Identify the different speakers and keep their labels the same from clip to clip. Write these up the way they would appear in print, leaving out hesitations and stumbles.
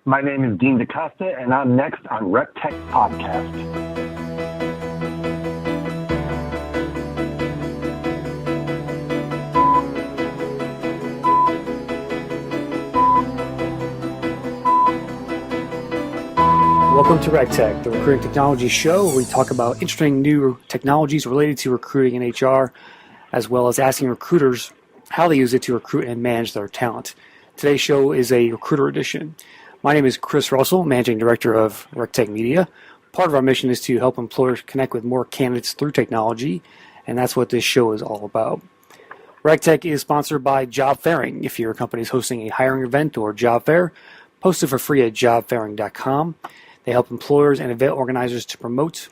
Speaker 1: My name is Dean Costa, and I'm next on RecTech Podcast.
Speaker 2: Welcome to RecTech, the recruiting technology show where we talk about interesting new technologies related to recruiting and HR, as well as asking recruiters how they use it to recruit and manage their talent. Today's show is a recruiter edition. My name is Chris Russell, Managing Director of RecTech Media. Part of our mission is to help employers connect with more candidates through technology, and that's what this show is all about. RecTech is sponsored by Job Fairing. If your company is hosting a hiring event or job fair, post it for free at jobfairing.com. They help employers and event organizers to promote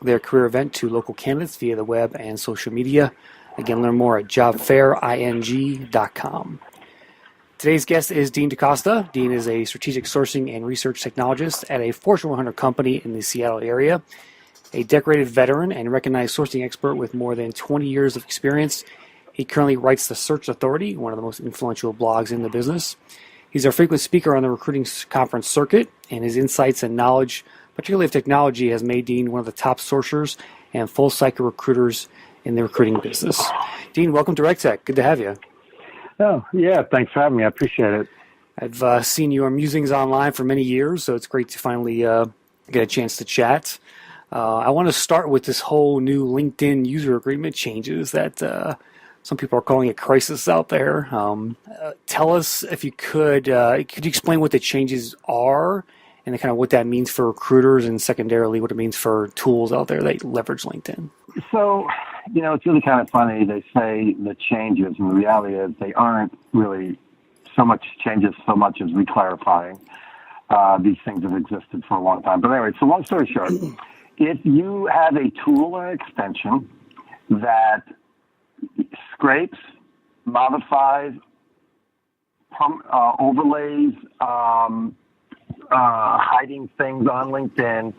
Speaker 2: their career event to local candidates via the web and social media. Again, learn more at jobfairing.com. Today's guest is Dean DaCosta. Dean is a strategic sourcing and research technologist at a Fortune 100 company in the Seattle area, a decorated veteran and recognized sourcing expert with more than 20 years of experience. He currently writes the Search Authority, one of the most influential blogs in the business. He's a frequent speaker on the recruiting conference circuit, and his insights and knowledge, particularly of technology, has made Dean one of the top sourcers and full-cycle recruiters in the recruiting business. Dean, welcome to RecTech. Good to have you.
Speaker 1: Oh, yeah, thanks for having me. I appreciate it.
Speaker 2: I've seen your musings online for many years, so it's great to finally get a chance to chat. I want to start with this whole new LinkedIn user agreement changes that some people are calling it crisis out there. Tell us, if you could you explain what the changes are and kind of what that means for recruiters, and secondarily what it means for tools out there that leverage LinkedIn?
Speaker 1: So, it's really kind of funny. They say the changes, and the reality is they aren't really so much changes so much as re-clarifying. These things have existed for a long time. But anyway, so long story short, if you have a tool or extension that scrapes, modifies, overlays, hiding things on LinkedIn,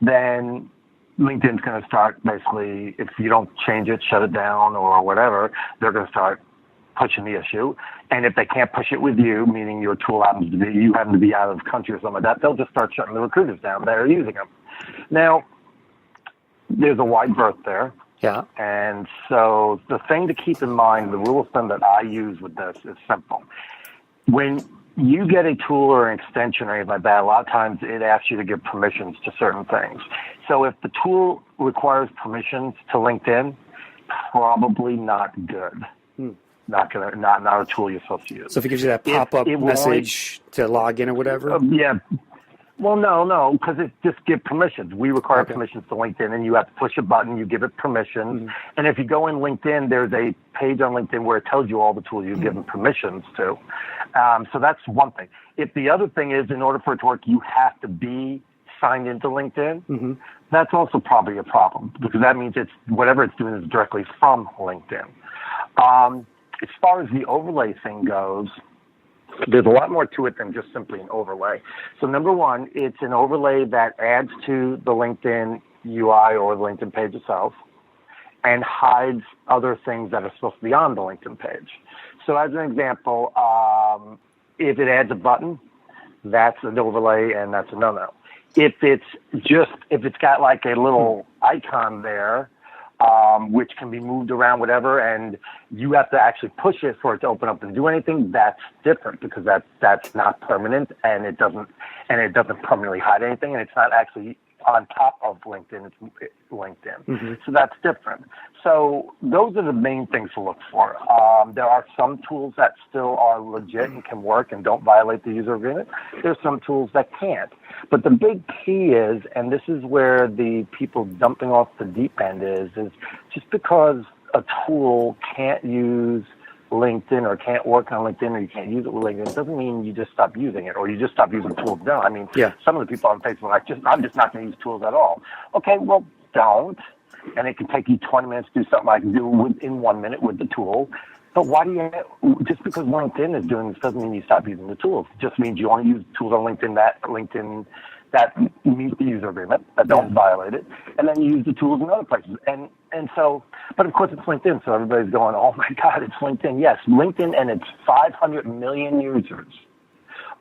Speaker 1: then LinkedIn's going to start basically, if you don't change it, shut it down or whatever, they're going to start pushing the issue. And if they can't push it with you, meaning your tool happens to be, you happen to be out of the country or something like that, they'll just start shutting the recruiters down that are using them. Now, there's a wide berth there.
Speaker 2: Yeah.
Speaker 1: And so the thing to keep in mind, the rule of thumb that I use with this is simple. When you get a tool or an extension or anything like that, a lot of times it asks you to give permissions to certain things. So if the tool requires permissions to LinkedIn, probably not good. Not a tool you're supposed to use.
Speaker 2: So if it gives you that pop-up message to log in or whatever?
Speaker 1: Yeah. Well, no, because it just gives permissions. We require permissions to LinkedIn, and you have to push a button, you give it permissions. Mm-hmm. And if you go in LinkedIn, there's a page on LinkedIn where it tells you all the tools you've given permissions to. So that's one thing. If the other thing is, in order for it to work, you have to be signed into LinkedIn, that's also probably a problem, because that means it's whatever it's doing is directly from LinkedIn. As far as the overlay thing goes, there's a lot more to it than just simply an overlay. So number one, it's an overlay that adds to the LinkedIn UI or the LinkedIn page itself and hides other things that are supposed to be on the LinkedIn page. So as an example, if it adds a button, that's an overlay and that's a no-no. If it's got like a little icon there, which can be moved around, whatever, and you have to actually push it for it to open up and do anything, that's different, because that's not permanent, and it doesn't permanently hide anything, and it's not actually on top of LinkedIn, it's LinkedIn. Mm-hmm. So that's different. So those are the main things to look for. There are some tools that still are legit and can work and don't violate the user agreement. There's some tools that can't. But the big key is, and this is where the people dumping off the deep end is just because a tool can't use LinkedIn or can't work on LinkedIn or you can't use it with LinkedIn, it doesn't mean you just stop using it or you just stop using tools. No, I mean, some of the people on Facebook are like, I'm just not going to use tools at all. Okay, well, don't. And it can take you 20 minutes to do something I can do in 1 minute with the tool. But why do you, just because LinkedIn is doing this doesn't mean you stop using the tools. It just means you only use tools on LinkedIn that meet the user agreement, that don't violate it, and then you use the tools in other places. And so, but of course it's LinkedIn, so everybody's going, oh my God, it's LinkedIn. Yes, LinkedIn and its 500 million users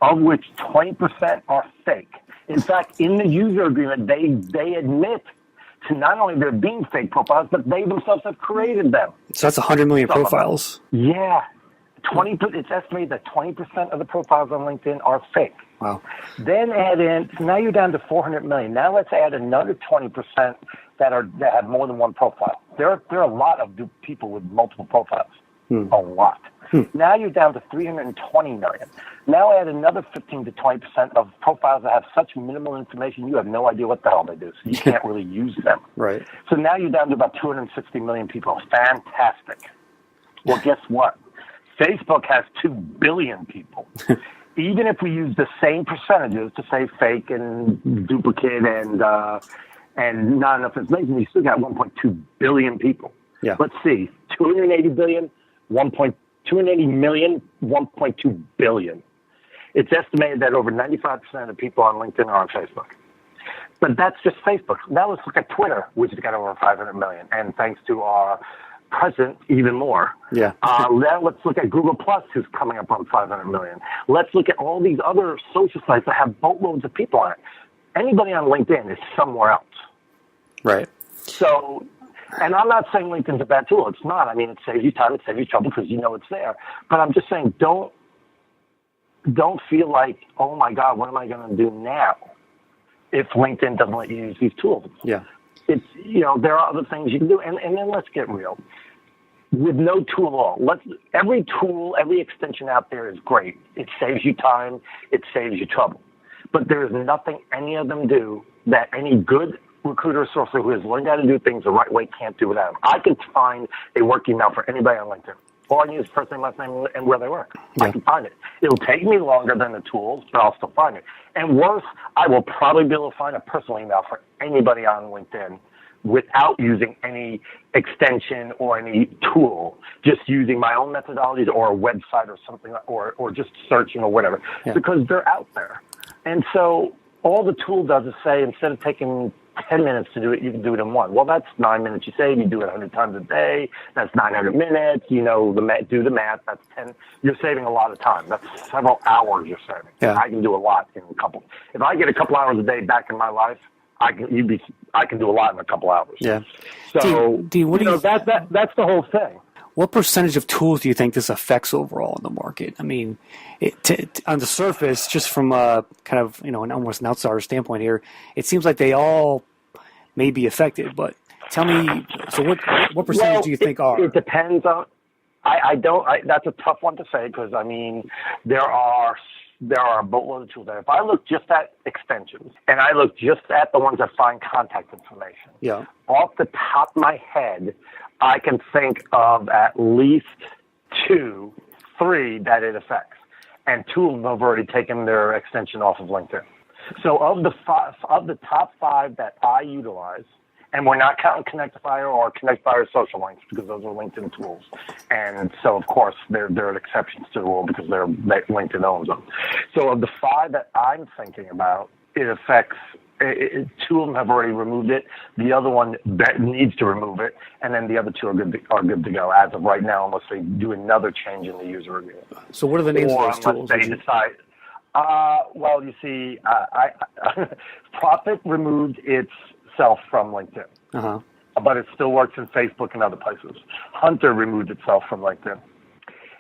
Speaker 1: of which 20% are fake. In fact, in the user agreement, they admit to not only there being fake profiles, but they themselves have created them.
Speaker 2: So that's 100 million profiles.
Speaker 1: Yeah. It's estimated that 20% of the profiles on LinkedIn are fake.
Speaker 2: Wow.
Speaker 1: Then add in, so now you're down to 400 million. Now let's add another 20% that have more than one profile. There are a lot of people with multiple profiles. A lot. Now you're down to 320 million. Now add another 15 to 20% of profiles that have such minimal information, you have no idea what the hell they do, so you can't really use them.
Speaker 2: Right.
Speaker 1: So now you're down to about 260 million people. Fantastic. Well, guess what? Facebook has 2 billion people. Even if we use the same percentages to say fake and duplicate and not enough information, we still got 1.2 billion people.
Speaker 2: Yeah.
Speaker 1: Let's see, 280 billion, 280 million, 1.2 billion. It's estimated that over 95% of the people on LinkedIn are on Facebook. But that's just Facebook. Now let's look at Twitter, which has got over 500 million, and thanks to our president, even more.
Speaker 2: Yeah.
Speaker 1: Now let's look at Google Plus, who's coming up on 500 million. Let's look at all these other social sites that have boatloads of people on it. Anybody on LinkedIn is somewhere else.
Speaker 2: Right.
Speaker 1: So, and I'm not saying LinkedIn's a bad tool. It's not. I mean, it saves you time, it saves you trouble because you know it's there. But I'm just saying, don't feel like, oh my God, what am I going to do now if LinkedIn doesn't let you use these tools?
Speaker 2: Yeah.
Speaker 1: It's, there are other things you can do. And then let's get real. With no tool at all, every tool, every extension out there is great. It saves you time. It saves you trouble. But there is nothing any of them do that any good recruiter or sourcer who has learned how to do things the right way can't do without them. I can find a work email for anybody on LinkedIn. All I need is first name, last name, and where they work. Yeah. I can find it. It'll take me longer than the tools, but I'll still find it. And worse, I will probably be able to find a personal email for anybody on LinkedIn without using any extension or any tool, just using my own methodologies or a website or something, or just searching or whatever, because they're out there. And so all the tool does is say, instead of taking 10 minutes to do it, you can do it in one. Well, that's 9 minutes you save. You do it 100 times a day. That's 900 minutes. Do the math. That's 10. You're saving a lot of time. That's several hours you're saving.
Speaker 2: Yeah.
Speaker 1: I can do a lot in a couple. If I get a couple hours a day back in my life, I can do a lot in a couple hours.
Speaker 2: Yeah.
Speaker 1: So that's the whole thing.
Speaker 2: What percentage of tools do you think this affects overall in the market? I mean, on the surface, just from a kind of, almost an outsider standpoint here, it seems like they all may be affected. But tell me, so what percentage do you think are?
Speaker 1: It depends on. That's a tough one to say because I mean, there are a boatload of tools. If I look just at extensions and I look just at the ones that find contact information, off the top of my head, I can think of at least 2, 3 that it affects, and 2 of them have already taken their extension off of LinkedIn. So of the top 5 that I utilize, and we're not counting Connectifier or Connectifier social links because those are LinkedIn tools, and so of course they're exceptions to the rule because LinkedIn owns them. So of the 5 that I'm thinking about, it affects. 2 of them have already removed it. The other one needs to remove it, and then the other 2 are good to go as of right now, unless they do another change in the user agreement.
Speaker 2: So what are the names of those tools?
Speaker 1: They decide. Well, you see, Profit removed itself from LinkedIn, but it still works in Facebook and other places. Hunter removed itself from LinkedIn.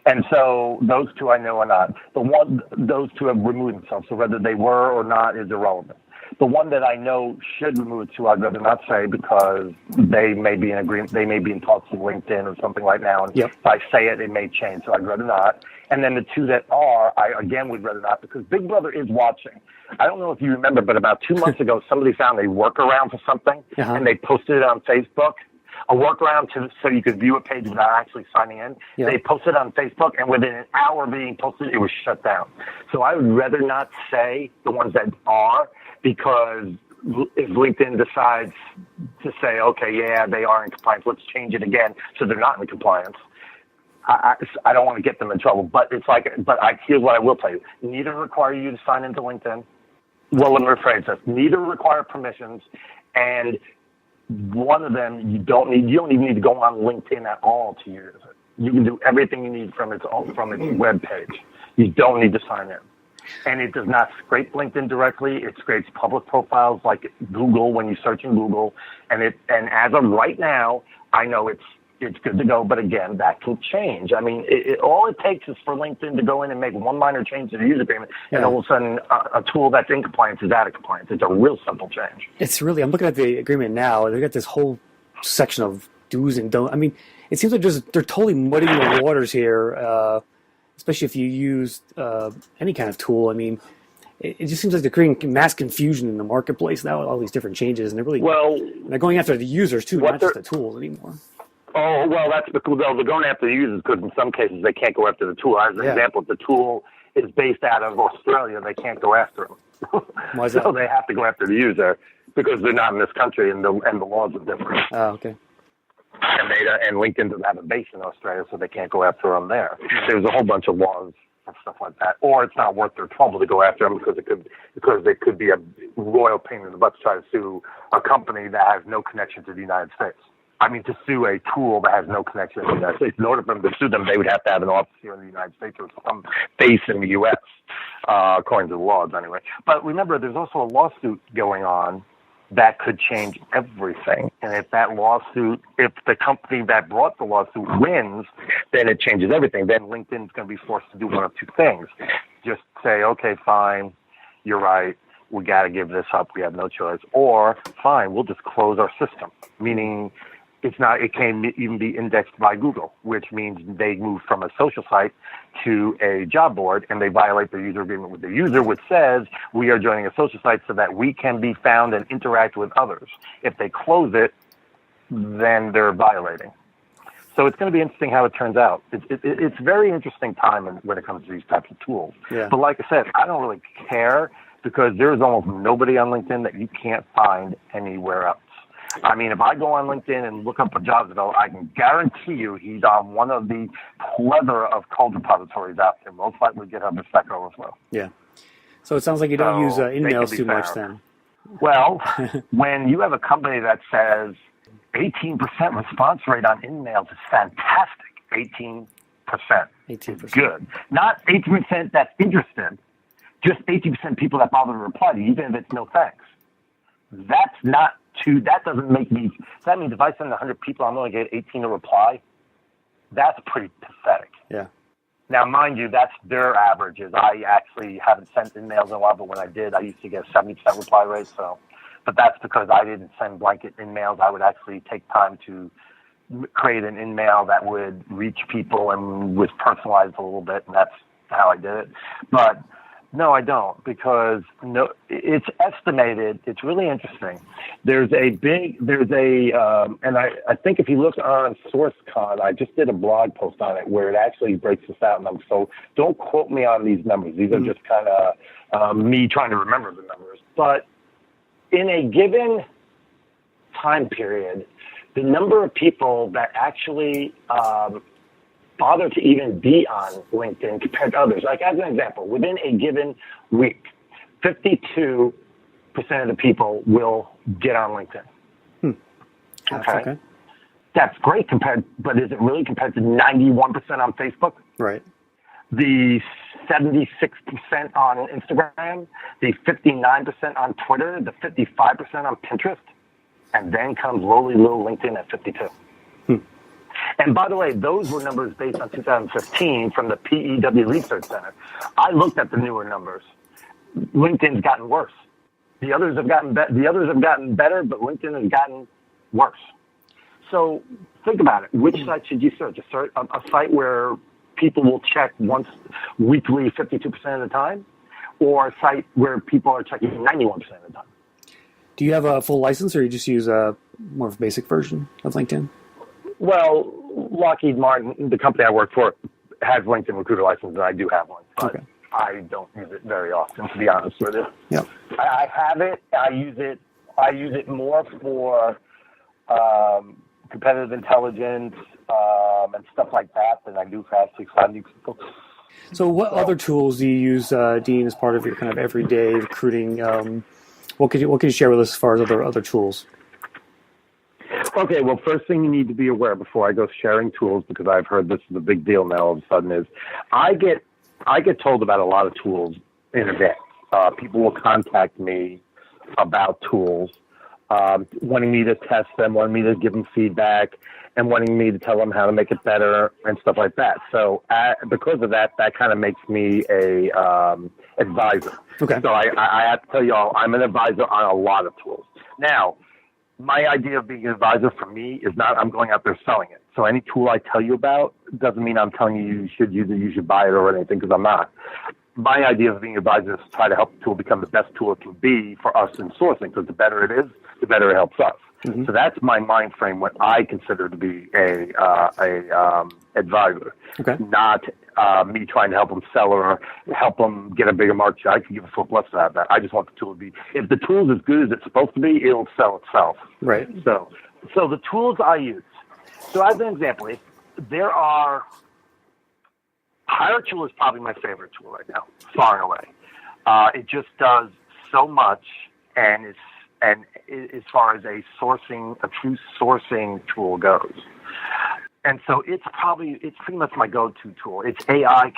Speaker 1: And so those 2 I know are not. Those 2 have removed themselves, so whether they were or not is irrelevant. The one that I know should remove it too, I'd rather not say because they may be in agreement, they may be in talks with LinkedIn or something right now. And if I say it, it may change, so I'd rather not. And then the 2 that are, I again would rather not because Big Brother is watching. I don't know if you remember, but about 2 months ago, somebody found a workaround for something and they posted it on Facebook. A workaround so you could view a page without actually signing in. They posted it on Facebook, and within an hour of being posted, it was shut down. So I would rather not say the ones that are, because if LinkedIn decides to say, okay, they are in compliance, let's change it again so they're not in compliance, I don't want to get them in trouble. But here's what I will tell you. Neither require you to sign into LinkedIn. Well, let me rephrase this. Neither require permissions, and one of them you don't even need to go on LinkedIn at all to use it. You can do everything you need from its web page. You don't need to sign in. And it does not scrape LinkedIn directly. It scrapes public profiles like Google when you search in Google. And as of right now, I know it's good to go. But again, that can change. I mean, all it takes is for LinkedIn to go in and make one minor change to the user agreement, and all of a sudden a tool that's in compliance is out of compliance. It's a real simple change.
Speaker 2: It's really, I'm looking at the agreement now. They've got this whole section of do's and don'ts. I mean, it seems like they're totally muddying the waters here, especially if you use any kind of tool. I mean, it just seems like they're creating mass confusion in the marketplace now with all these different changes, and they're going after the users too, not just the tools anymore.
Speaker 1: Oh, well, that's because they're going after the users because in some cases they can't go after the tool. As an example, if the tool is based out of Australia, they can't go after them.
Speaker 2: Why is that?
Speaker 1: So they have to go after the user because they're not in this country and the laws are different.
Speaker 2: Oh, okay.
Speaker 1: And LinkedIn doesn't have a base in Australia, so they can't go after them there. There's a whole bunch of laws and stuff like that. Or it's not worth their trouble to go after them because it could be a royal pain in the butt to try to sue a company that has no connection to the United States. I mean, to sue a tool that has no connection to the United States. In order for them to sue them, they would have to have an office here in the United States or some base in the U.S., according to the laws anyway. But remember, there's also a lawsuit going on that could change everything. And if the company that brought the lawsuit wins, then it changes everything. Then LinkedIn's going to be forced to do one of two things. Just say, okay, fine, you're right. We got to give this up. We have no choice. Or fine, we'll just close our system, meaning it can't even be indexed by Google, which means they move from a social site to a job board and they violate their user agreement with the user, which says we are joining a social site so that we can be found and interact with others. If they close it, then they're violating. So it's going to be interesting how it turns out. It's very interesting time when it comes to these types of tools. Yeah. But like I said, I don't really care because there's almost nobody on LinkedIn that you can't find anywhere else. I mean, if I go on LinkedIn and look up a job developer, I can guarantee you he's on one of the plethora of code repositories out there, most likely GitHub or Stack Overflow.
Speaker 2: Yeah. So it sounds like you don't use emails too much then.
Speaker 1: Well, when you have a company that says 18% response rate on emails is fantastic, 18%. 18%. Good. Not 18% that's interested, just 18% people that bother to reply to you, even if it's no thanks. That doesn't make me, that means if I send 100 people, I'm only going to get 18 to reply. That's pretty pathetic.
Speaker 2: Yeah.
Speaker 1: Now, mind you, that's their averages. I actually haven't sent emails in a while, but when I did, I used to get 70% reply rate. But that's because I didn't send blanket emails. I would actually take time to create an email that would reach people and was personalized a little bit, and that's how I did it. But no, I don't, because it's estimated. It's really interesting. And I think if you look on SourceCon, I just did a blog post on it where it actually breaks this out. So don't quote me on these numbers. These are just kind of me trying to remember the numbers. But in a given time period, the number of people that actually bother to even be on LinkedIn compared to others. Like as an example, within a given week, 52% of the people will get on LinkedIn. Okay. That's great but is it really compared to 91% on Facebook?
Speaker 2: Right.
Speaker 1: The 76% on Instagram, the 59% on Twitter, the 55% on Pinterest, and then comes lowly little LinkedIn at 52%. And by the way, those were numbers based on 2015 from the PEW Research Center. I looked at the newer numbers. LinkedIn's gotten worse. The others have gotten better, but LinkedIn has gotten worse. So think about it. Which site should you search? A site where people will check once weekly 52% of the time, or a site where people are checking 91% of the time?
Speaker 2: Do you have a full license, or you just use a more of a basic version of LinkedIn?
Speaker 1: Well, Lockheed Martin, the company I work for, has LinkedIn Recruiter license, and I do have one. But I don't use it very often, to be honest with you.
Speaker 2: Yep.
Speaker 1: I have it. I use it more for competitive intelligence and stuff like that than I do for actually finding people.
Speaker 2: So what other tools do you use, Dean, as part of your kind of everyday recruiting? What could you share with us as far as other tools?
Speaker 1: Okay, well, first thing you need to be aware before I go sharing tools, because I've heard this is a big deal now all of a sudden, is I get told about a lot of tools in advance. People will contact me about tools, wanting me to test them, wanting me to give them feedback, and wanting me to tell them how to make it better and stuff like that. So because of that, that kind of makes me a advisor.
Speaker 2: Okay.
Speaker 1: So I have to tell you all, I'm an advisor on a lot of tools. Now, my idea of being an advisor for me is not I'm going out there selling it. So any tool I tell you about doesn't mean I'm telling you should use it, you should buy it or anything, because I'm not. My idea of being an advisor is to try to help the tool become the best tool it can be for us in sourcing, because the better it is, the better it helps us. Mm-hmm. So that's my mind frame, what I consider to be a advisor, okay. Not me trying to help them sell or help them get a bigger market share. I can give a flip left side of that. I just want the tool to be, if the tool is as good as it's supposed to be, it'll sell itself.
Speaker 2: Right.
Speaker 1: So the tools I use. So as an example, there are, HireTool is probably my favorite tool right now, far and away. It just does so much, and as far as a true sourcing tool goes. And so it's pretty much my go-to tool. It's AI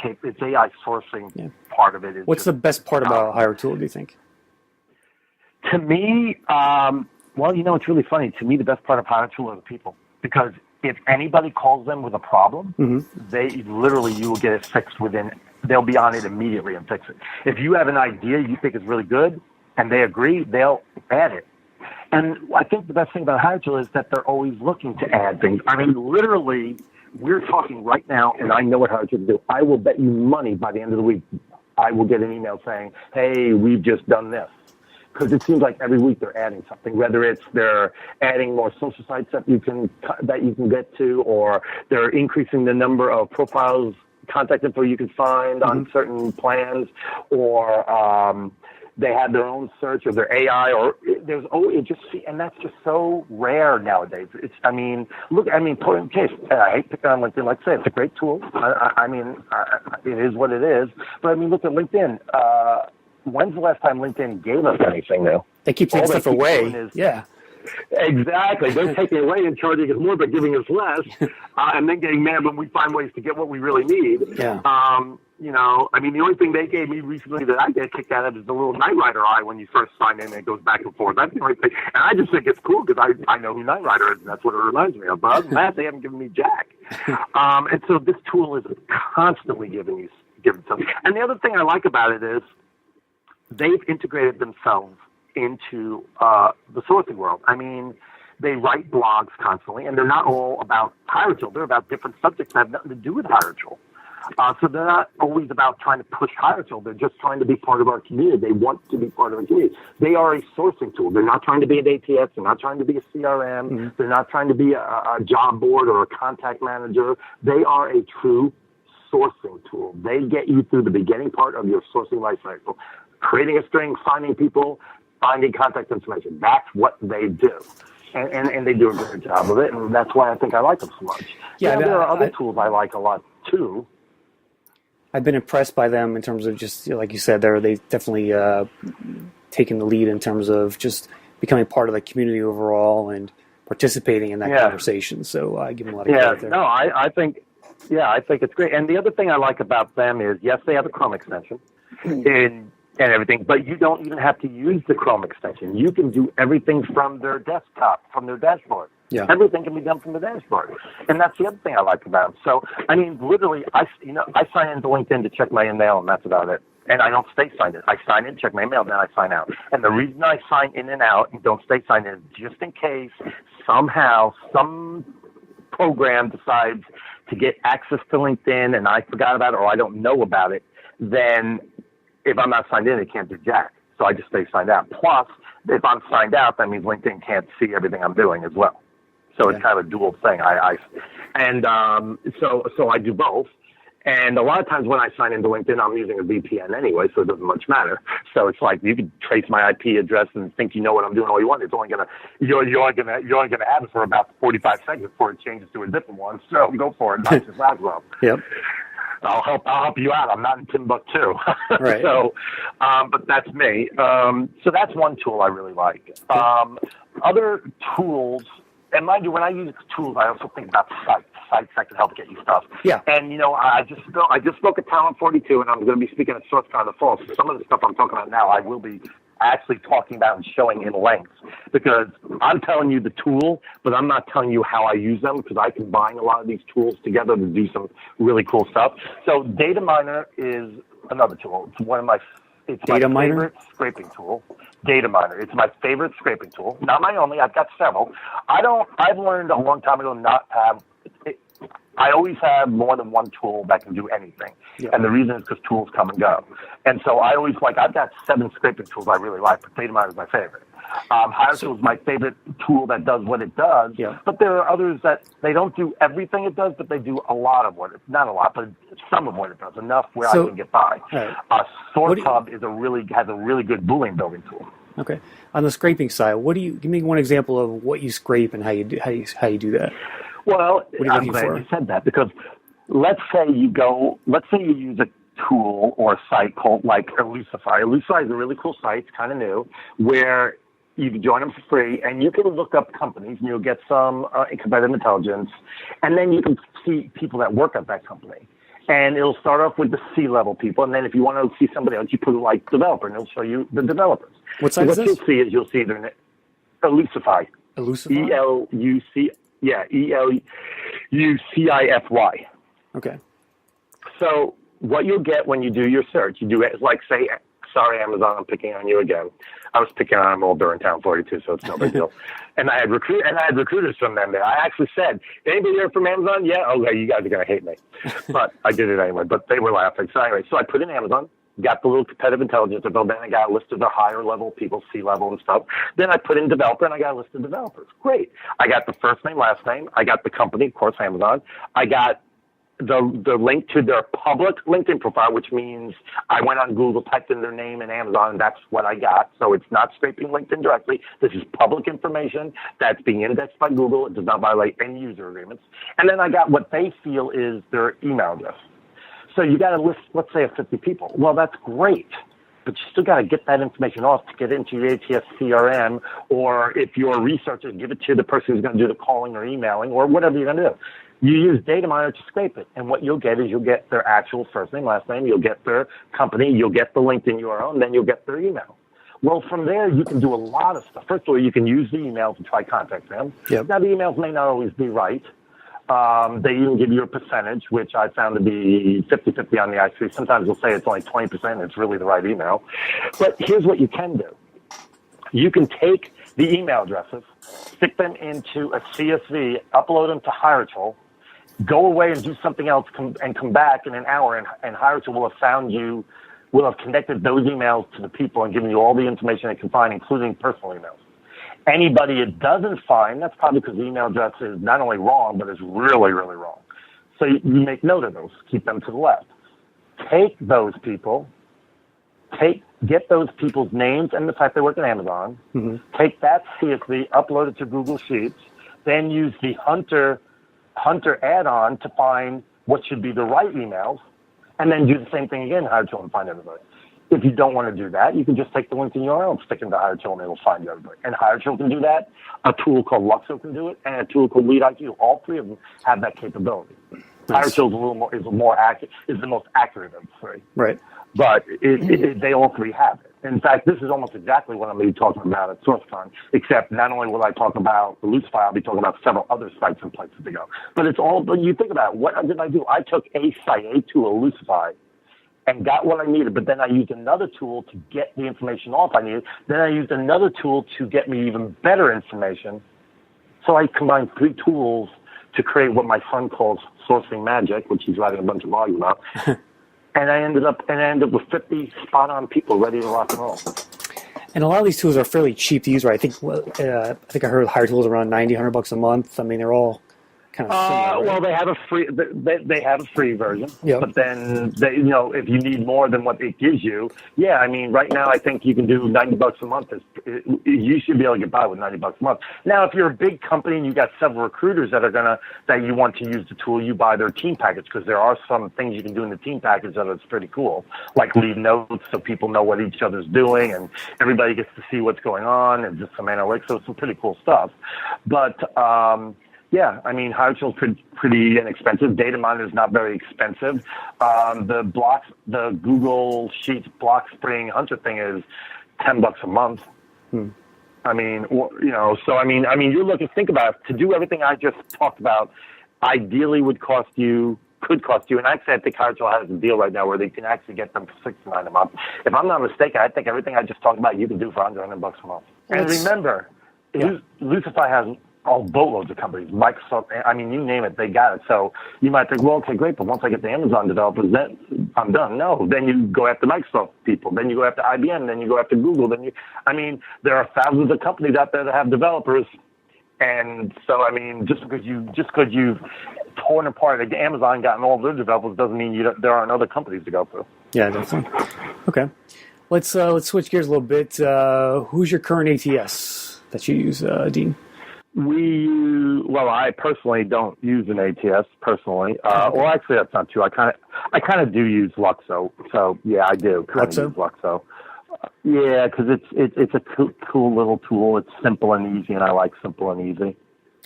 Speaker 1: sourcing part of it.
Speaker 2: What's the best part about HireTool, do you think?
Speaker 1: To me, well, it's really funny. To me, the best part of HireTool are the people, because if anybody calls them with a problem, you will get it fixed they'll be on it immediately and fix it. If you have an idea you think is really good and they agree, they'll add it. And I think the best thing about HireTool is that they're always looking to add things. I mean, literally, we're talking right now, and I know what HireTool to do. I will bet you money by the end of the week, I will get an email saying, hey, we've just done this. Because it seems like every week they're adding something, whether it's they're adding more social sites that you can get to, or they're increasing the number of profiles, contact info you can find on certain plans, or they have their own search or their AI, or and that's just so rare nowadays. Put in case, I hate picking on LinkedIn. Like I say, it's a great tool. It is what it is. But look at LinkedIn. When's the last time LinkedIn gave us anything new?
Speaker 2: They keep taking stuff away.
Speaker 1: Exactly. They're taking away and charging us more, but giving us less, and then getting mad when we find ways to get what we really need. Yeah. The only thing they gave me recently that I get kicked out of is the little Knight Rider eye when you first sign in and it goes back and forth. That's the only thing. And I just think it's cool because I know who Knight Rider is, and that's what it reminds me of. But other than that, they haven't given me jack. And so this tool is constantly giving something. And the other thing I like about it is they've integrated themselves into the sourcing world. They write blogs constantly, and they're not all about HireTool. They're about different subjects that have nothing to do with HireTool. So they're not always about trying to push HireTool. They're just trying to be part of our community. They want to be part of our community. They are a sourcing tool. They're not trying to be an ATS. They're not trying to be a CRM. Mm-hmm. They're not trying to be a job board or a contact manager. They are a true sourcing tool. They get you through the beginning part of your sourcing life cycle. Creating a string, finding people, finding contact information. That's what they do. And they do a great job of it, and that's why I think I like them so much. Yeah, there are other tools I like a lot, too.
Speaker 2: I've been impressed by them in terms of just, like you said, they've definitely taken the lead in terms of just becoming part of the community overall and participating in that conversation. So I give them a lot of credit there.
Speaker 1: No, I think it's great. And the other thing I like about them is, yes, they have a Chrome extension and everything, but you don't even have to use the Chrome extension. You can do everything from their desktop, from their dashboard. Yeah. Everything can be done from the dashboard. And that's the other thing I like about them. So, literally, I sign into LinkedIn to check my email, and that's about it. And I don't stay signed in. I sign in, check my email, then I sign out. And the reason I sign in and out and don't stay signed in is just in case somehow some program decides to get access to LinkedIn and I forgot about it or I don't know about it, then if I'm not signed in, it can't do jack. So I just stay signed out. Plus, if I'm signed out, that means LinkedIn can't see everything I'm doing as well. So it's kind of a dual thing. So I do both. And a lot of times when I sign into LinkedIn, I'm using a VPN anyway, so it doesn't much matter. So it's like you can trace my IP address and think you know what I'm doing all you want. It's only you're only gonna have it for about 45 seconds before it changes to a different one. So go for it. Not just Roswell. Yep. I'll help you out. I'm not in Timbuktu. Right. So, but that's me. So that's one tool I really like. Other tools, and mind you, when I use tools, I also think about sites. sites that can help get you stuff.
Speaker 2: Yeah.
Speaker 1: And I just spoke at Talent 42, and I'm going to be speaking at SourceCon in the fall. So some of the stuff I'm talking about now, I will be actually talking about and showing in length, because I'm telling you the tool, but I'm not telling you how I use them, because I combine a lot of these tools together to do some really cool stuff. So Data Miner is another tool. It's my favorite scraping tool. Data Miner. It's my favorite scraping tool. Not my only. I've got several. I've learned a long time ago not to have. I always have more than one tool that can do anything. Yeah. And the reason is because tools come and go. And so I always I've got 7 scraping tools I really like, but Data Miner is my favorite. HireTool is my favorite tool that does what it does. Yeah. But there are others that they don't do everything it does, but they do a lot of what not a lot, but some of what it does, enough where I can get by. Right. SourceHub has a really good Boolean building tool.
Speaker 2: Okay. On the scraping side, give me one example of what you scrape and how you do that?
Speaker 1: Well, I'm glad you said that, because let's say you use a tool or a site called Elusify. Elusify is a really cool site. It's kind of new, where you can join them for free, and you can look up companies, and you'll get some competitive intelligence, and then you can see people that work at that company. And it'll start off with the C-level people, and then if you want to see somebody else, you put developer, and it'll show you the developers.
Speaker 2: What site is this?
Speaker 1: You'll see their name. Elusify.
Speaker 2: Elusify?
Speaker 1: E-L-U-C. Yeah, E-L-U-C-I-F-Y.
Speaker 2: Okay.
Speaker 1: So what you'll get when you do your search, you do it say, sorry, Amazon, I'm picking on you again. I was picking on them all during Town 42, so it's no big deal. And I had recruiters from them there. I actually said, anybody here from Amazon? Yeah, okay, you guys are going to hate me. But I did it anyway, but they were laughing. So anyway, I put in Amazon, got the little competitive intelligence info, then I got a list of the higher level people, C-level and stuff. Then I put in developer, and I got a list of developers. Great. I got the first name, last name. I got the company, of course, Amazon. I got the link to their public LinkedIn profile, which means I went on Google, typed in their name and Amazon, and that's what I got. So it's not scraping LinkedIn directly. This is public information that's being indexed by Google. It does not violate any user agreements. And then I got what they feel is their email address. So you got a list, let's say, of 50 people. Well, that's great, but you still got to get that information off to get into your ATS CRM, or if you're a researcher, give it to the person who's going to do the calling or emailing or whatever you're going to do. You use Data Miner to scrape it, and what you'll get is you'll get their actual first name, last name, you'll get their company, you'll get the LinkedIn URL, and then you'll get their email. Well, from there, you can do a lot of stuff. First of all, you can use the email to try contact them. Yep. Now, the emails may not always be right. They even give you a percentage, which I found to be 50-50 on the IC. Sometimes they'll say it's only 20%, and it's really the right email. But here's what you can do. You can take the email addresses, stick them into a CSV, upload them to HireTool, go away and do something else, and come back in an hour, and HireTool will have connected those emails to the people and given you all the information it can find, including personal emails. Anybody it doesn't find, that's probably because the email address is not only wrong, but is really, really wrong. So you make note of those, keep them to the left. Take those people, get those people's names and the fact they work at Amazon, take that CSV, upload it to Google Sheets, then use the Hunter add-on to find what should be the right emails, and then do the same thing again, HireTool, and find everybody. If you don't want to do that, you can just take the LinkedIn URL and stick it into HireTool, and it'll find you everybody. And HireTool can do that. A tool called Luxo can do it, and a tool called LeadIQ. All three of them have that capability. Nice. HireTool is the most accurate of the three.
Speaker 2: Right.
Speaker 1: But they all three have it. In fact, this is almost exactly what I'm going to be talking about at SourceCon, except not only will I talk about Elusify, I'll be talking about several other sites and places to go. But but you think about it, what did I do? I took a tool, Elusify, and got what I needed, but then I used another tool to get the information off I needed. Then I used another tool to get me even better information. So I combined 3 tools to create what my son calls sourcing magic, which he's writing a bunch of blogs about. And I ended up with 50 spot-on people ready to rock and roll.
Speaker 2: And a lot of these tools are fairly cheap to use, right? I think I heard HireTool is around $90-$100 a month. I mean, they're all kind of similar, right?
Speaker 1: Well, they have a free version. Yep. But then if you need more than what it gives you, yeah. I mean, right now I think you can do $90 a month. You should be able to get by with $90 a month. Now, if you're a big company and you got several recruiters that you want to use the tool, you buy their team package, because there are some things you can do in the team package that is pretty cool, like leave notes so people know what each other's doing and everybody gets to see what's going on, and just some analytics. So some pretty cool stuff. But Yeah, I mean, Hydro's pretty inexpensive. Data miner is not very expensive. The Google Sheets block spring Hunter thing is $10 a month. I mean, so I mean, you're looking. Think about it, to do everything I just talked about. Ideally, could cost you, and actually, I think Hydro has a deal right now where they can actually get them for $69 a month. If I'm not mistaken, I think everything I just talked about you can do for $100 a month. And remember, Lucify has all boatloads of companies, Microsoft, I mean, you name it, they got it. So you might think, well, okay, great, but once I get the Amazon developers, then I'm done. No, then you go after Microsoft people, then you go after IBM, then you go after Google, there are thousands of companies out there that have developers. And so, I mean, just because you've torn apart like Amazon, gotten all their developers, doesn't mean there aren't other companies to go through.
Speaker 2: Yeah, definitely. Okay, let's switch gears a little bit. Who's your current ATS that you use, Dean?
Speaker 1: I personally don't use an ATS personally. Well, actually, that's not true. I kind of do use Luxo. So yeah, I do kind of use Luxo. Yeah, because it's a cool little tool. It's simple and easy, and I like simple and easy.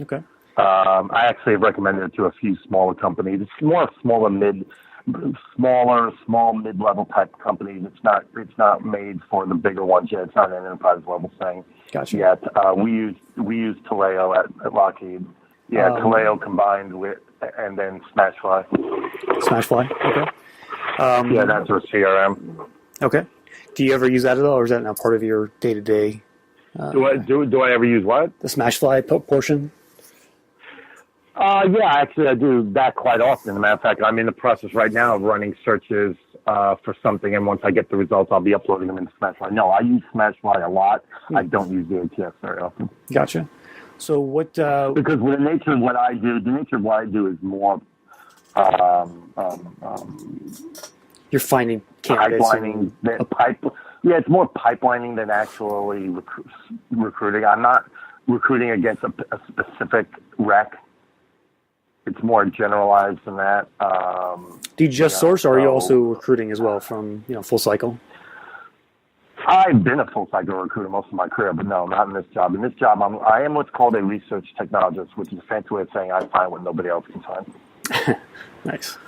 Speaker 2: Okay.
Speaker 1: I actually have recommended it to a few smaller companies. It's more small mid-level type companies. It's not made for the bigger ones yet. It's not an enterprise level thing.
Speaker 2: Gotcha.
Speaker 1: Yet. We use Taleo at Lockheed. Yeah, Taleo combined with and then Smashfly.
Speaker 2: Smashfly. Okay.
Speaker 1: Yeah, that's our CRM.
Speaker 2: Okay. Do you ever use that at all, or is that not part of your day-to-day?
Speaker 1: Do I ever use what?
Speaker 2: The Smashfly portion?
Speaker 1: Yeah, actually, I do that quite often. As a matter of fact, I'm in the process right now of running searches for something, and once I get the results, I'll be uploading them into Smashfly. No, I use Smashfly a lot. I don't use the ATS very often.
Speaker 2: Gotcha. So what?
Speaker 1: Because the nature of what I do is more
Speaker 2: you're finding candidates.
Speaker 1: Pipelining. Yeah, it's more pipelining than actually recruiting. I'm not recruiting against a specific rec. It's more generalized than that.
Speaker 2: Do you just source, or are you also recruiting as well from full cycle?
Speaker 1: I've been a full cycle recruiter most of my career, but no, not in this job. In this job, I am what's called a research technologist, which is a fancy way of saying I find what nobody else can find.
Speaker 2: Nice.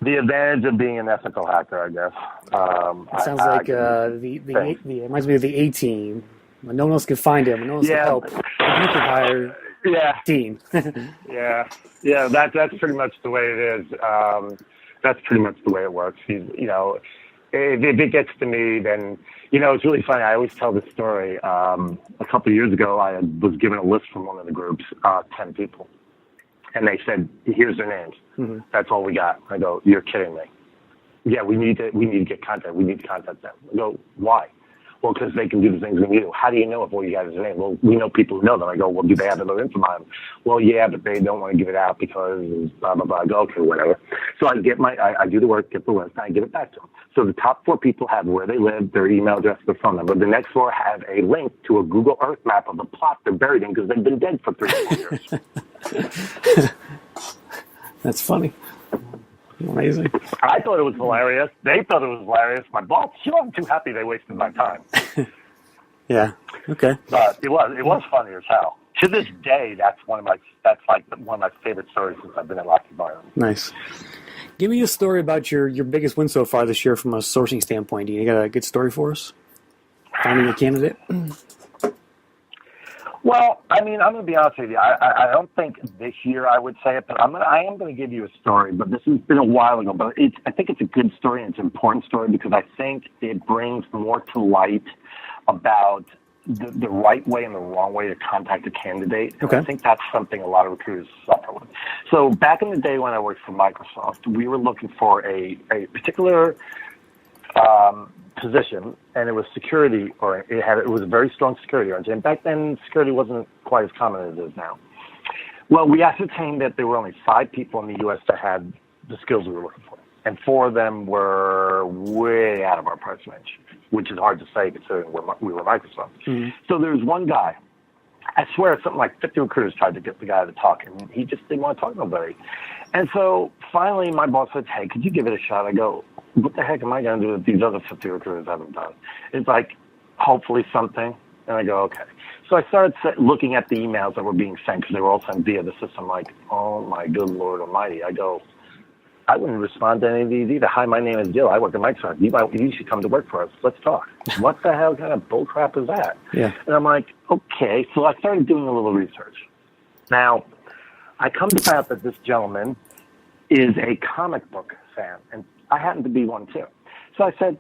Speaker 1: The advantage of being an ethical hacker, I guess.
Speaker 2: It sounds like it reminds me of the A-Team. When no one else can find him, and no one else can help. You can hire Dean.
Speaker 1: Yeah. That's pretty much the way it is. That's pretty much the way it works. If it gets to me, then it's really funny. I always tell this story. A couple of years ago, I was given a list from one of the groups, 10 people. And they said, here's their names. Mm-hmm. That's all we got. I go, you're kidding me. Yeah, we need to get contact. We need to contact them. I go, why? Well, because they can do the things we do. How do you know if all you got is a name? Well, we know people who know them. I go, well, do they have other info on them? Well, yeah, but they don't want to give it out because blah, blah, blah. I go, okay, whatever. So I do the work, get the list, and I give it back to them. So the top 4 people have where they live, their email address, their phone number. The next 4 have a link to a Google Earth map of the plot they're buried in because they've been dead for 3 or 4 years.
Speaker 2: That's funny. Amazing.
Speaker 1: I thought it was hilarious. They thought it was hilarious. My boss, she wasn't too happy they wasted my time.
Speaker 2: Yeah. Okay.
Speaker 1: But it was funny as hell. To this day, that's one of my favorite stories since I've been at Lockheed Martin.
Speaker 2: Nice. Give me a story about your biggest win so far this year from a sourcing standpoint. Do you got a good story for us? Finding a candidate?
Speaker 1: Well, I mean, I'm going to be honest with you. I don't think this year I would say it, but I am going to give you a story. But this has been a while ago. But I think it's a good story and it's an important story because I think it brings more to light about the right way and the wrong way to contact a candidate. And I think that's something a lot of recruiters suffer with. So back in the day when I worked for Microsoft, we were looking for a particular position, and it was security, or it was a very strong security orientation. And back then, security wasn't quite as common as it is now. Well, we ascertained that there were only 5 people in the U.S. that had the skills we were looking for, and 4 of them were way out of our price range, which is hard to say considering we were Microsoft. Mm-hmm. So there was one guy. I swear, something like 50 recruiters tried to get the guy to talk, and he just didn't want to talk to nobody. And so finally, my boss said, "Hey, could you give it a shot?" I go, "What the heck am I going to do that these other 50 recruiters haven't done?" It's like, hopefully something. And I go, okay. So I started looking at the emails that were being sent because they were all sent via the system. Like, oh my good Lord Almighty! I go, I wouldn't respond to any of these either. Hi, my name is Jill. I work at Microsoft. You should come to work for us. Let's talk. What the hell kind of bullcrap is that?
Speaker 2: Yeah.
Speaker 1: And I'm like, okay. So I started doing a little research. Now, I come to find out that this gentleman is a comic book fan, and I happen to be one too. So I said,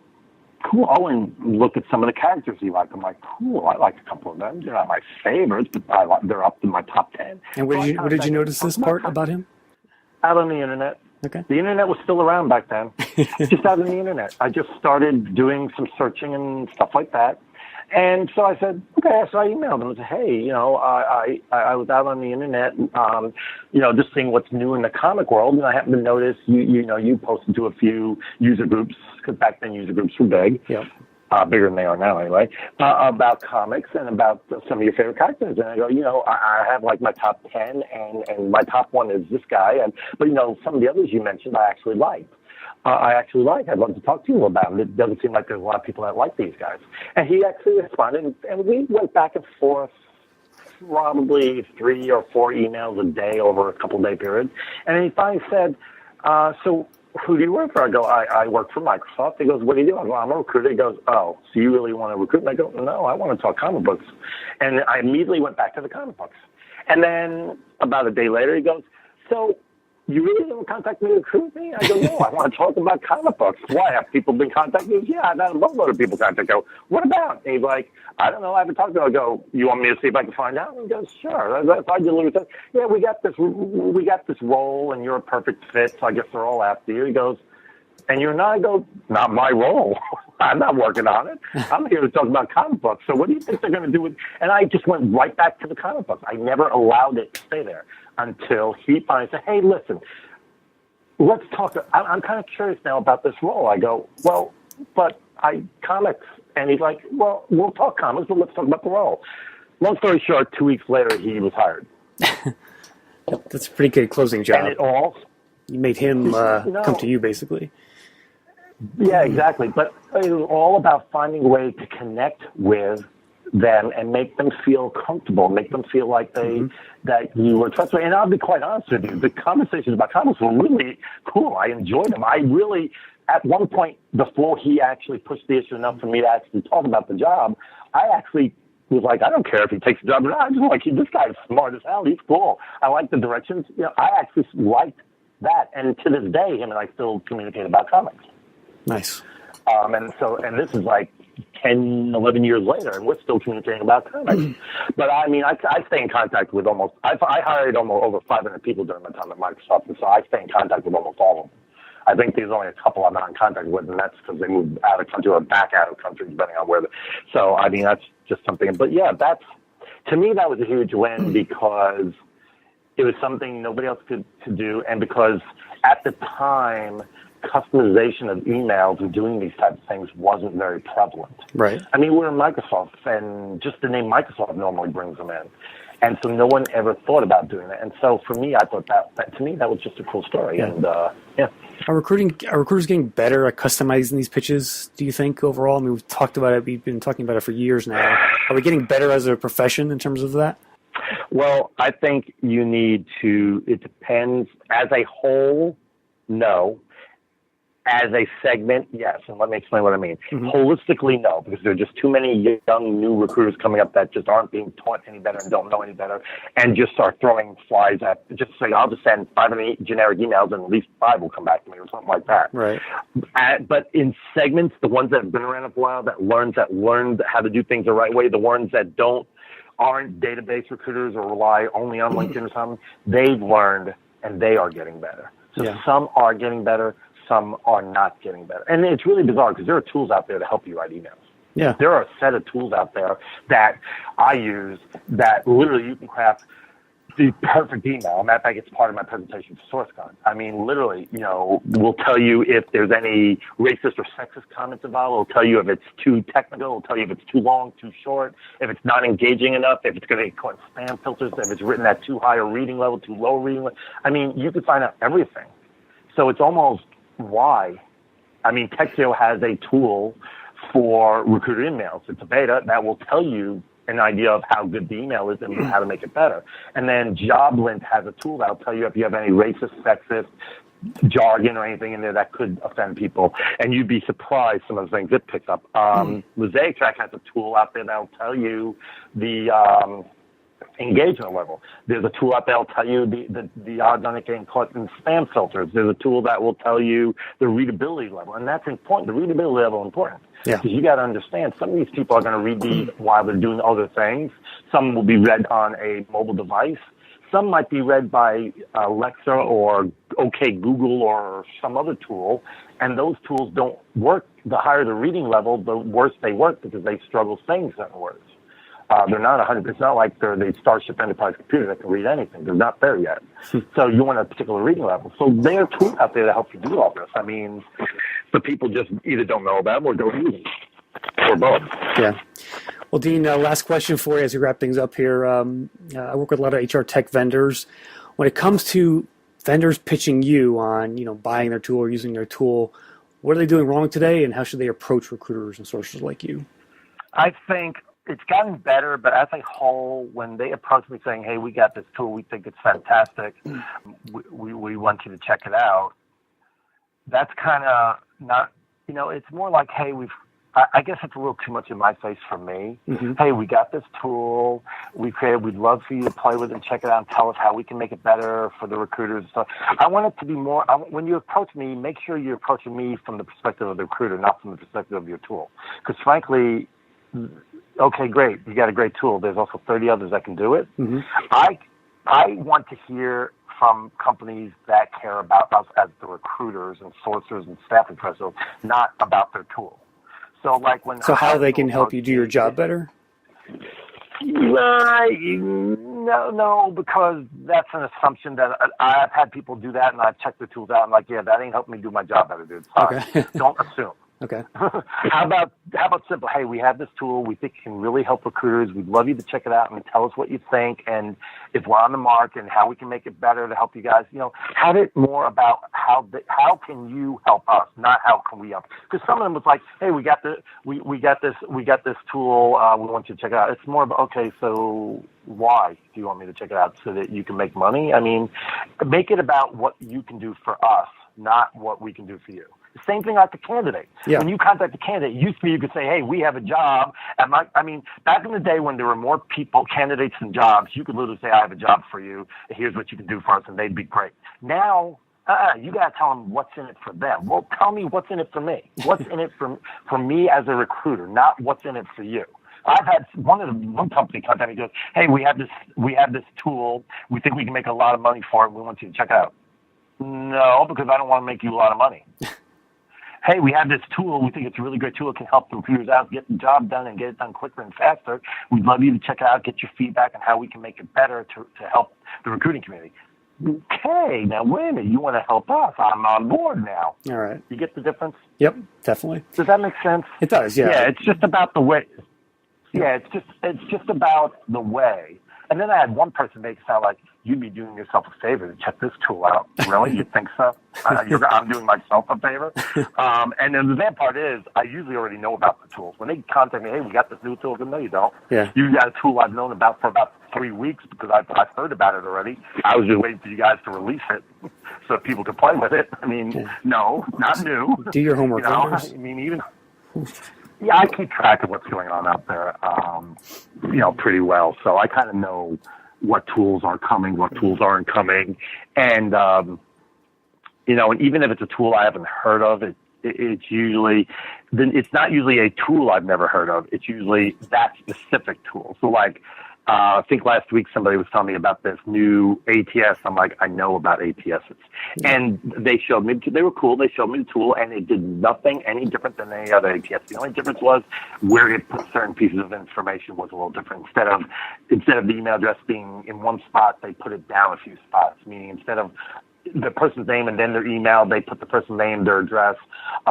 Speaker 1: cool, I'll look at some of the characters he liked. I'm like, cool, I like a couple of them. They're not my favorites, but they're up in my top 10.
Speaker 2: And where did you notice this part about him?
Speaker 1: Out on the internet.
Speaker 2: Okay.
Speaker 1: The internet was still around back then. Just out on the internet. I just started doing some searching and stuff like that. And so I said, okay. So I emailed him and said, hey, I was out on the internet, just seeing what's new in the comic world. And I happened to notice you posted to a few user groups, because back then user groups were big.
Speaker 2: Yep.
Speaker 1: Bigger than they are now anyway, about comics and about some of your favorite characters. And I go, I have like my top 10 and my top one is this guy. But some of the others you mentioned I actually liked. I'd love to talk to you about them. It doesn't seem like there's a lot of people that like these guys. And he actually responded, and we went back and forth probably 3 or 4 emails a day over a couple-day period. And then he finally said, so who do you work for? I go, I work for Microsoft. He goes, what do you do? I go, I'm a recruiter. He goes, oh, so you really want to recruit? And I go, no, I want to talk comic books. And I immediately went back to the comic books. And then about a day later, he goes, so you really didn't contact me to recruit me? I go, no, I want to talk about comic books. Why? Have people been contacting me? Yeah, I've had a boatload of people contact me. I go, what about? And he's like, I don't know. I haven't talked to him. I go, you want me to see if I can find out? And he goes, sure. So I delivered that. Yeah, we got this role, and you're a perfect fit, so I guess they're all after you. He goes, and you're not? I go, not my role. I'm not working on it. I'm here to talk about comic books. So what do you think they're going to do with? And I just went right back to the comic books. I never allowed it to stay there until he finally said, hey, listen, let's talk. I'm kind of curious now about this role. I go, well, but comics. And he's like, well, we'll talk comics, but let's talk about the role. Long story short, 2 weeks later, he was hired.
Speaker 2: That's a pretty good closing job.
Speaker 1: And
Speaker 2: you made him come to you, basically.
Speaker 1: Yeah, exactly. But it was all about finding a way to connect with them and make them feel comfortable, make them feel like that you were trustworthy. And I'll be quite honest with you, the conversations about comics were really cool. I enjoyed them. I really, at one point, before he actually pushed the issue enough for me to actually talk about the job, I actually was like, I don't care if he takes the job or not. I just like, this guy's smart as hell. He's cool. I like the directions. I actually liked that. And to this day, him and I still communicate about comics.
Speaker 2: Nice.
Speaker 1: And this is like 10, 11 years later, and we're still communicating about comics. But I mean, I stay in contact with I hired almost over 500 people during my time at Microsoft, and so I stay in contact with almost all of them. I think there's only a couple I'm not in contact with, and that's because they moved out of country or back out of country, depending on where. So, I mean, that's just something. But yeah, to me, that was a huge win because it was something nobody else could do, and because at the time, customization of emails and doing these types of things wasn't very prevalent.
Speaker 2: Right.
Speaker 1: I mean, we're in Microsoft, and just the name Microsoft normally brings them in. And so no one ever thought about doing that. And so for me, I thought that to me, that was just a cool story. Yeah. And yeah.
Speaker 2: Are recruiters getting better at customizing these pitches, do you think, overall? I mean, we've talked about it. We've been talking about it for years now. Are we getting better as a profession in terms of that?
Speaker 1: Well, I think you need to, it depends. As a whole, no. As a segment, yes. And let me explain what I mean. Mm-hmm. Holistically, no, because there are just too many young new recruiters coming up that just aren't being taught any better and don't know any better and just start throwing flies at, just saying, I'll just send 5 generic emails and at least 5 will come back to me or something like that.
Speaker 2: Right.
Speaker 1: But in segments, the ones that have been around for a while, that learned how to do things the right way, the ones that aren't database recruiters or rely only on LinkedIn or something, they've learned and they are getting better. So some are getting better. Some are not getting better. And it's really bizarre because there are tools out there to help you write emails.
Speaker 2: Yeah.
Speaker 1: There are a set of tools out there that I use that literally you can craft the perfect email. And that gets part of my presentation for SourceCon. I mean, literally, we'll tell you if there's any racist or sexist comments involved. It'll tell you if it's too technical. It'll tell you if it's too long, too short, if it's not engaging enough, if it's going to get caught in spam filters, if it's written at too high a reading level, too low reading level. I mean, you can find out everything. So it's almost why. I mean, Texio has a tool for recruiter emails. It's a beta that will tell you an idea of how good the email is and how to make it better. And then JobLint has a tool that'll tell you if you have any racist, sexist jargon or anything in there that could offend people. And you'd be surprised some of the things it picks up. Mosaic Track has a tool out there that'll tell you the engagement level. There's a tool out there that'll tell you the odds on it getting caught in spam filters. There's a tool that will tell you the readability level, and that's important. The readability level is important.
Speaker 2: Yeah.
Speaker 1: Because you got to understand, some of these people are going to read these while they're doing other things. Some will be read on a mobile device. Some might be read by Alexa or OK Google or some other tool, and those tools don't work. The higher the reading level, the worse they work because they struggle saying certain words. They're not 100%. It's not like they're the Starship Enterprise computer that can read anything. They're not there yet. So you want a particular reading level. So there are tools out there to help you do all this. I mean, but people just either don't know about them or don't use them, or both.
Speaker 2: Yeah. Well, Dean, last question for you as we wrap things up here. I work with a lot of HR tech vendors. When it comes to vendors pitching you on, buying their tool or using their tool, what are they doing wrong today, and how should they approach recruiters and sources like you?
Speaker 1: I think it's gotten better, but as a whole, when they approach me saying, hey, we got this tool, we think it's fantastic, we want you to check it out, that's kind of not, it's more like, hey, I guess it's a little too much in my face for me. Mm-hmm. Hey, we got this tool we created. We'd love for you to play with it and check it out and tell us how we can make it better for the recruiters and stuff. I want it to be more, when you approach me, make sure you're approaching me from the perspective of the recruiter, not from the perspective of your tool. Because frankly, okay, great, you got a great tool. There's also 30 others that can do it. Mm-hmm. I want to hear from companies that care about us as the recruiters and sourcers and staffing professionals, not about their tool. So how
Speaker 2: they can help you do your job better?
Speaker 1: No, because that's an assumption that I've had people do that, and I've checked the tools out. I'm like, yeah, that ain't helping me do my job better, dude. Sorry. Okay. Don't assume.
Speaker 2: Okay.
Speaker 1: How about simple? Hey, we have this tool. We think it can really help recruiters. We'd love you to check it out and tell us what you think, and if we're on the mark, and how we can make it better to help you guys. Have it more about how can you help us, not how can we help. Because some of them was like, hey, we got this tool. We want you to check it out. It's more about, okay, so why do you want me to check it out? So that you can make money? I mean, make it about what you can do for us, not what we can do for you. The same thing like the candidate. Yeah. When you contact the candidate, it used to be you could say, hey, we have a job. Back in the day when there were more people, candidates than jobs, you could literally say, I have a job for you. Here's what you can do for us, and they'd be great. Now, you got to tell them what's in it for them. Well, tell me what's in it for me. What's in it for me as a recruiter, not what's in it for you. I've had one company contact me and goes, hey, we have this tool. We think we can make a lot of money for it. We want you to check it out. No, because I don't want to make you a lot of money. Hey, we have this tool. We think it's a really great tool. It can help the recruiters out, get the job done, and get it done quicker and faster. We'd love you to check it out, get your feedback on how we can make it better to help the recruiting community. Okay, now wait a minute. You want to help us? I'm on board now.
Speaker 2: All right.
Speaker 1: You get the difference?
Speaker 2: Yep, definitely.
Speaker 1: Does that make sense?
Speaker 2: It does, yeah.
Speaker 1: Yeah, it's just about the way. Yeah, it's just about the way. And then I had one person make it sound like you'd be doing yourself a favor to check this tool out. Really? You think so? I'm doing myself a favor? And then the bad part is I usually already know about the tools. When they contact me, hey, we got this new tool. No, you don't. Yeah. You got a tool I've known about for about 3 weeks because I've heard about it already. I was just waiting for you guys to release it so people could play with it. I mean, no, not new.
Speaker 2: Do your homework.
Speaker 1: I mean, even... Yeah, I keep track of what's going on out there, pretty well. So I kind of know what tools are coming, what tools aren't coming. And, and even if it's a tool I haven't heard of, it's not usually a tool I've never heard of. It's usually that specific tool. So I think last week somebody was telling me about this new ATS. I'm like, I know about ATSs. And they showed me, they were cool. They showed me the tool, and it did nothing any different than any other ATS. The only difference was where it put certain pieces of information was a little different. Instead of the email address being in one spot, they put it down a few spots, meaning instead of the person's name and then their email, they put the person's name, their address,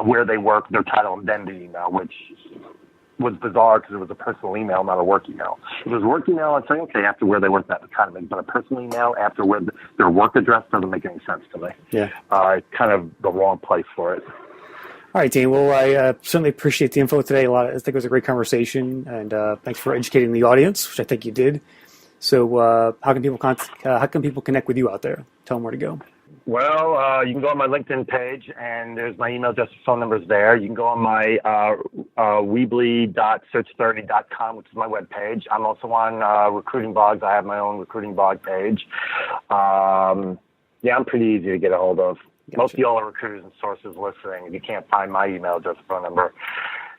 Speaker 1: where they work, their title, and then the email, which was bizarre because it was a personal email, not a work email. If it was a work email, I'd say, okay, after where they work, that would kind of make, but a personal email after where their work address doesn't make any sense to me.
Speaker 2: Yeah.
Speaker 1: It's kind of the wrong place for it.
Speaker 2: All right, Dean. Well, I certainly appreciate the info today. I think it was a great conversation, and thanks for educating the audience, which I think you did. So, how can people connect with you out there? Tell them where to go.
Speaker 1: Well, you can go on my LinkedIn page, and there's my email address, phone numbers there. You can go on my weebly.search30.com, which is my webpage. I'm also on recruiting blogs. I have my own recruiting blog page. Yeah, I'm pretty easy to get a hold of. Gotcha. Most of y'all are recruiters and sources listening. If you can't find my email address, phone number,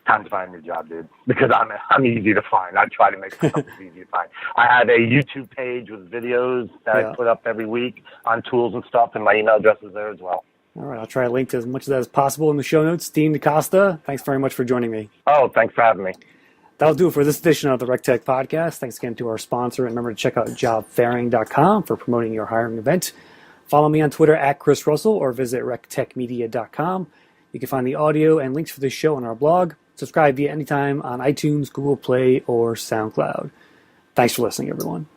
Speaker 1: time to find a new job, dude. Because I'm easy to find. I try to make myself as easy to find. I have a YouTube page with videos that I put up every week on tools and stuff, and my email address is there as well.
Speaker 2: All right, I'll try to link to as much of that as possible in the show notes. Dean Costa, thanks very much for joining me.
Speaker 1: Oh, thanks for having me.
Speaker 2: That'll do it for this edition of the RecTech Podcast. Thanks again to our sponsor, and remember to check out jobfairing.com for promoting your hiring event. Follow me on Twitter at Chris Russell or visit rectechmedia.com. You can find the audio and links for this show on our blog. Subscribe via anytime on iTunes, Google Play, or SoundCloud. Thanks for listening, everyone.